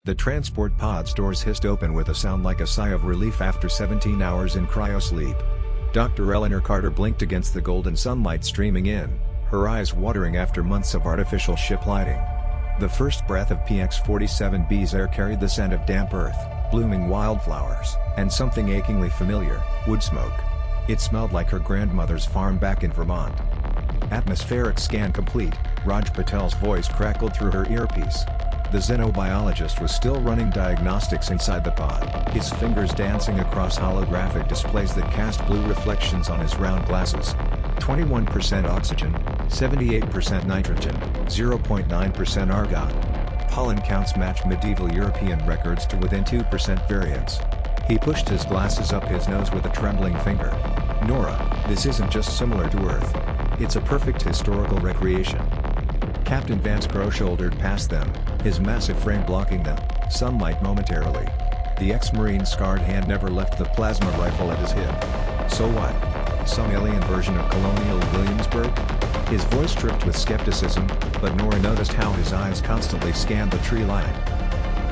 The transport pod's doors hissed open with a sound like a sigh of relief after 17 hours in cryosleep. Dr. Eleanor Carter blinked against the golden sunlight streaming in, her eyes watering after months of artificial ship lighting. The first breath of PX-47B's air carried the scent of damp earth, blooming wildflowers, and something achingly familiar, wood smoke. It smelled like her grandmother's farm back in Vermont. Atmospheric scan complete, Raj Patel's voice crackled through her earpiece. The xenobiologist was still running diagnostics inside the pod, his fingers dancing across holographic displays that cast blue reflections on his round glasses. 21% oxygen, 78% nitrogen, 0.9% argon. Pollen counts match medieval European records to within 2% variance. He pushed his glasses up his nose with a trembling finger. Nora, this isn't just similar to Earth. It's a perfect historical recreation. Captain Vance Crowe shouldered past them, his massive frame blocking the sunlight momentarily. The ex-Marine's scarred hand never left the plasma rifle at his hip. So what? Some alien version of Colonial Williamsburg? His voice dripped with skepticism, but Nora noticed how his eyes constantly scanned the tree line.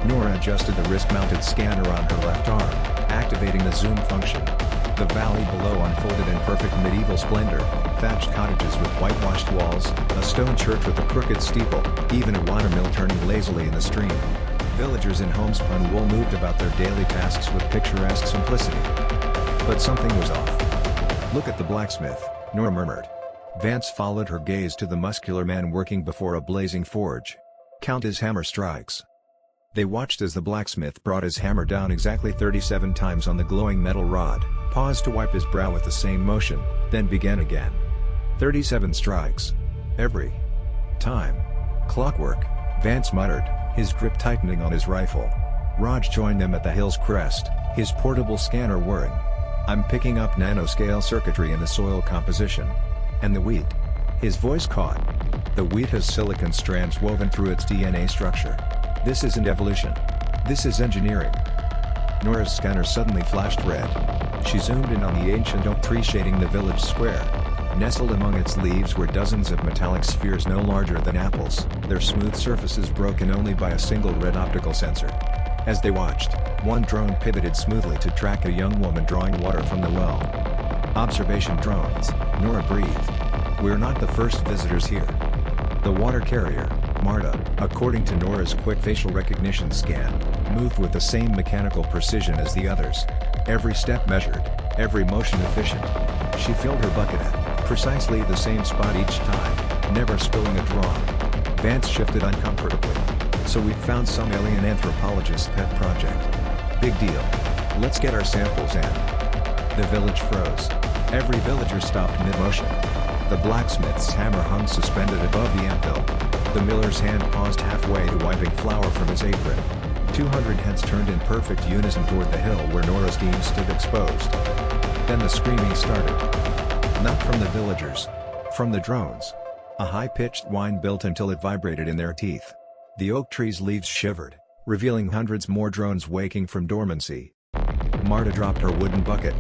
Nora adjusted the wrist-mounted scanner on her left arm, activating the zoom function. The valley below unfolded in perfect medieval splendor, thatched cottages with whitewashed walls, a stone church with a crooked steeple, even a watermill turning lazily in the stream. Villagers in homespun wool moved about their daily tasks with picturesque simplicity. But something was off. "Look at the blacksmith," Nora murmured. Vance followed her gaze to the muscular man working before a blazing forge. "Count his hammer strikes." They watched as the blacksmith brought his hammer down exactly 37 times on the glowing metal rod, paused to wipe his brow with the same motion, then began again. 37 strikes. Every time. "Clockwork," Vance muttered, his grip tightening on his rifle. Raj joined them at the hill's crest, his portable scanner whirring. "I'm picking up nanoscale circuitry in the soil composition. And the wheat." His voice caught. "The wheat has silicon strands woven through its DNA structure. This isn't evolution. This is engineering." Nora's scanner suddenly flashed red. She zoomed in on the ancient oak tree shading the village square. Nestled among its leaves were dozens of metallic spheres no larger than apples, their smooth surfaces broken only by a single red optical sensor. As they watched, one drone pivoted smoothly to track a young woman drawing water from the well. "Observation drones," Nora breathed. "We're not the first visitors here." The water carrier, Marta, according to Nora's quick facial recognition scan, moved with the same mechanical precision as the others. Every step measured, every motion efficient. She filled her bucket at precisely the same spot each time, never spilling a drop. Vance shifted uncomfortably. "So we've found some alien anthropologist's pet project. Big deal. Let's get our samples in." The village froze. Every villager stopped mid-motion. The blacksmith's hammer hung suspended above the anvil. The miller's hand paused halfway to wiping flour from his apron. 200 heads turned in perfect unison toward the hill where Nora's team stood exposed. Then the screaming started. Not from the villagers. From the drones. A high-pitched whine built until it vibrated in their teeth. The oak tree's leaves shivered, revealing hundreds more drones waking from dormancy. Marta dropped her wooden bucket.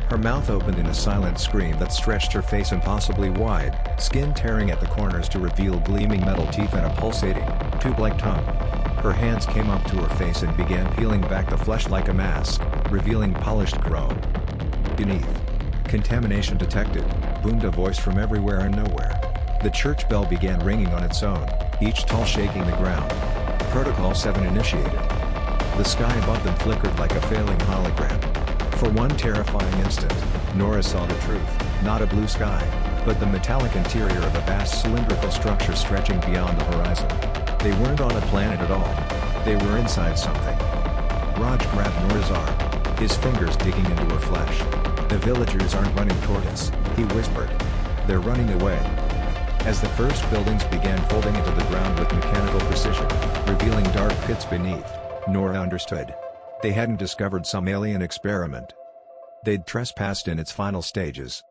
Her mouth opened in a silent scream that stretched her face impossibly wide, skin tearing at the corners to reveal gleaming metal teeth and a pulsating, tube-like tongue. Her hands came up to her face and began peeling back the flesh like a mask, revealing polished chrome. Beneath. "Contamination detected," boomed a voice from everywhere and nowhere. The church bell began ringing on its own, each toll shaking the ground. Protocol 7 initiated. The sky above them flickered like a failing hologram. For one terrifying instant, Nora saw the truth, not a blue sky, but the metallic interior of a vast cylindrical structure stretching beyond the horizon. They weren't on a planet at all. They were inside something. Raj grabbed Nora's arm, his fingers digging into her flesh. "The villagers aren't running toward us," he whispered. "They're running away." As the first buildings began folding into the ground with mechanical precision, revealing dark pits beneath, Nora understood. They hadn't discovered some alien experiment. They'd trespassed in its final stages.